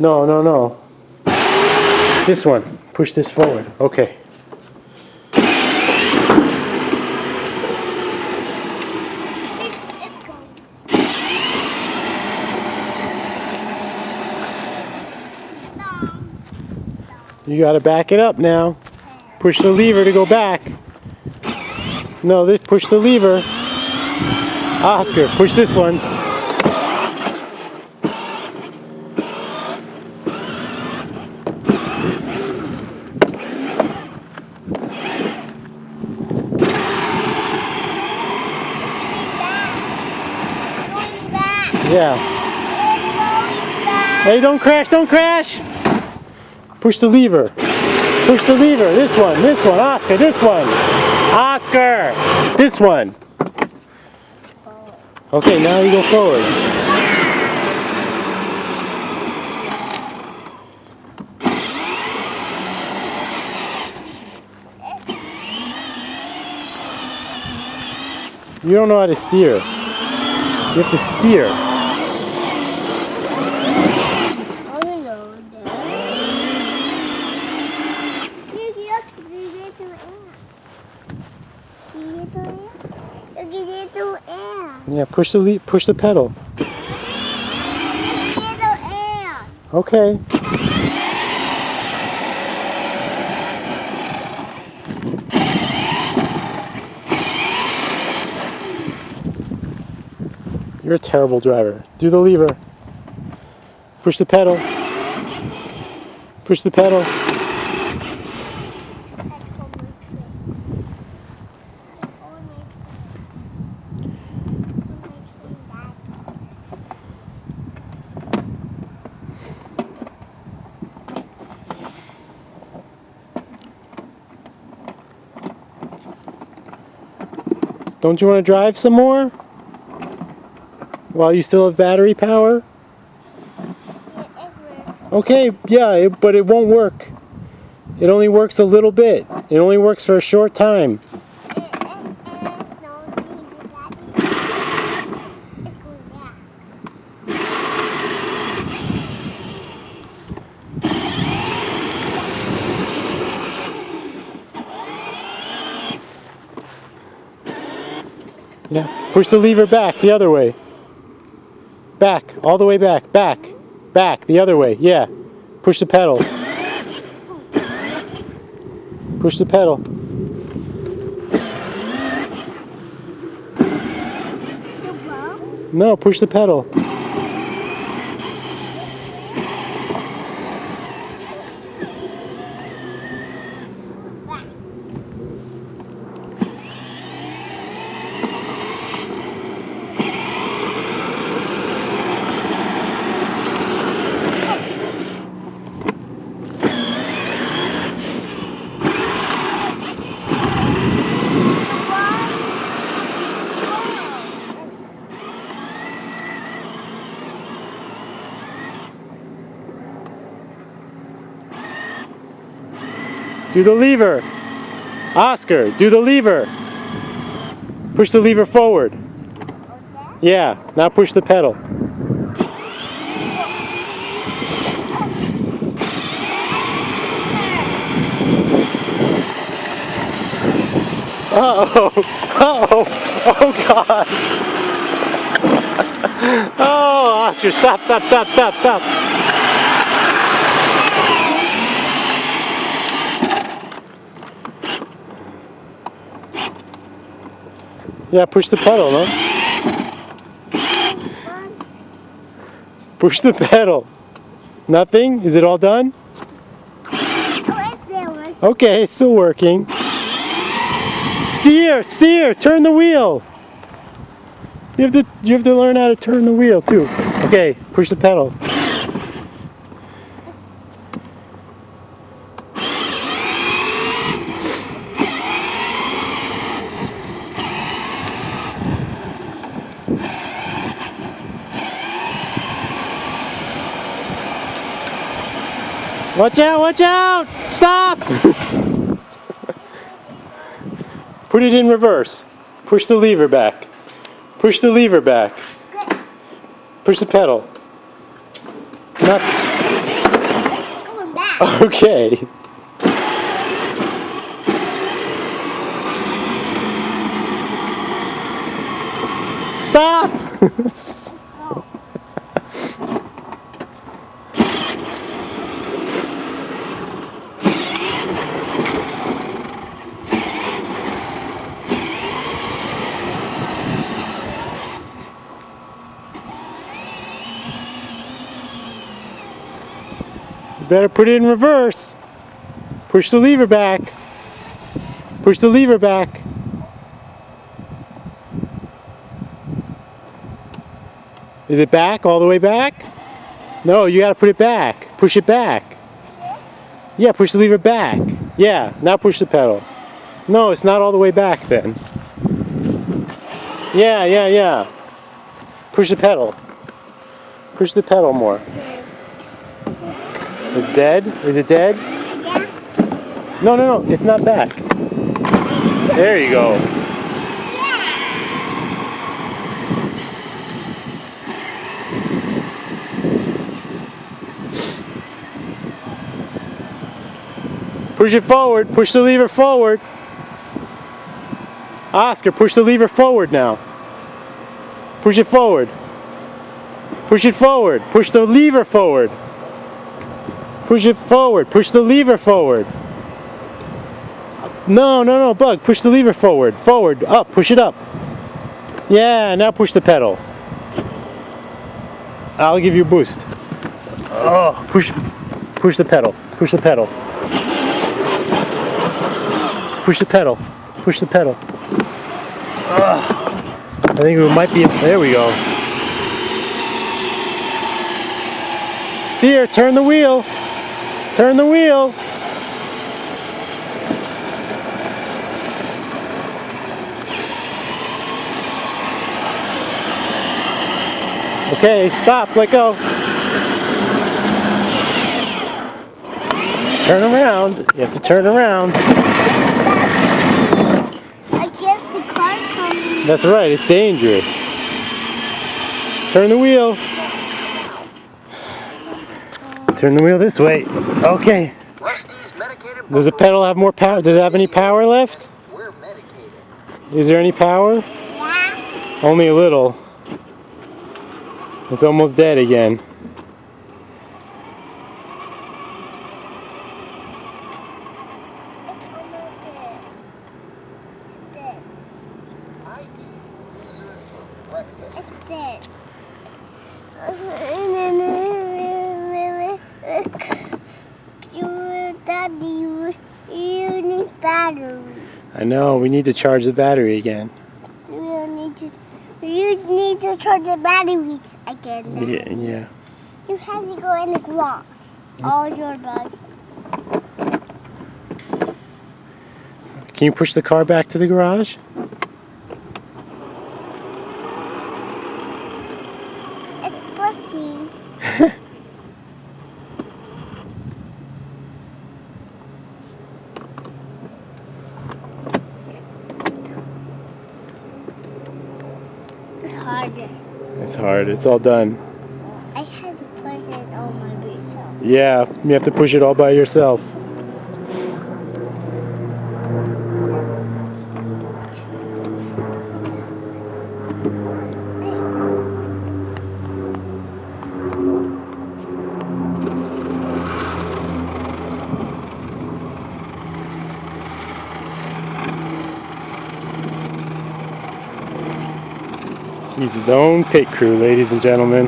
No, no, no. This one. Push this forward. Okay. You gotta back it up now. Push the lever to go back. No, this, push the lever. Oscar, push this one. Yeah. Hey, don't crash, don't crash! Push the lever. Push the lever. This one, Oscar, this one. Oscar! This one. Okay, now you go forward. You don't know how to steer. You have to steer. Yeah, push the pedal. Okay. You're a terrible driver. Do the lever. Push the pedal. Push the pedal. Don't you want to drive some more? While you still have battery power? Okay, yeah, but it won't work. It only works a little bit. It only works for a short time. Yeah, push the lever back the other way. Back, all the way back, back, back, the other way, yeah. Push the pedal. Push the pedal. No, push the pedal. Do the lever. Oscar, do the lever. Push the lever forward. Yeah, now push the pedal. Uh-oh. Uh-oh. Oh, God. Oh, Oscar, stop, stop, stop, stop, stop. Yeah, push the pedal, no? Push the pedal. Nothing? Is it all done? Okay, it's still working. Steer, steer, turn the wheel. You have to learn how to turn the wheel too. Okay, push the pedal. Watch out, watch out! Stop! Put it in reverse. Push the lever back. Push the lever back. Push the pedal. Not Okay. Stop! You better put it in reverse. Push the lever back. Push the lever back. Is it back? All the way back? No, you gotta put it back. Push it back. Yeah, push the lever back. Yeah, now push the pedal. No, it's not all the way back then. Yeah. Push the pedal. Push the pedal more. It's dead? Is it dead? Yeah. No, it's not back. There you go. Push it forward. Push the lever forward. Oscar, push the lever forward now. Push it forward. Push it forward. Push the lever forward. Push it forward. Push the lever forward. No, Bug. Push the lever forward. Forward. Up. Push it up. Yeah, now push the pedal. I'll give you a boost. Oh, push the pedal. Push the pedal. Push the pedal. Push the pedal. I think we might be. There we go. Steer. Turn the wheel. Turn the wheel. Okay, stop. Let go. Turn around. You have to turn around. I guess the car coming. That's right, it's dangerous. Turn the wheel. Turn the wheel this way. Okay. Does the pedal have more power? Does it have any power left? We're medicated. Is there any power? Yeah. Only a little. It's almost dead again. It's dead. You need battery. I know, we need to charge the battery again. You need to charge the batteries again. Now. Yeah. You have to go in the garage. All your bugs. Can you push the car back to the garage? It's pushing. It's harder. It's hard, it's all done. I had to push it on my myself. Yeah, you have to push it all by yourself. He's his own pit crew, ladies and gentlemen.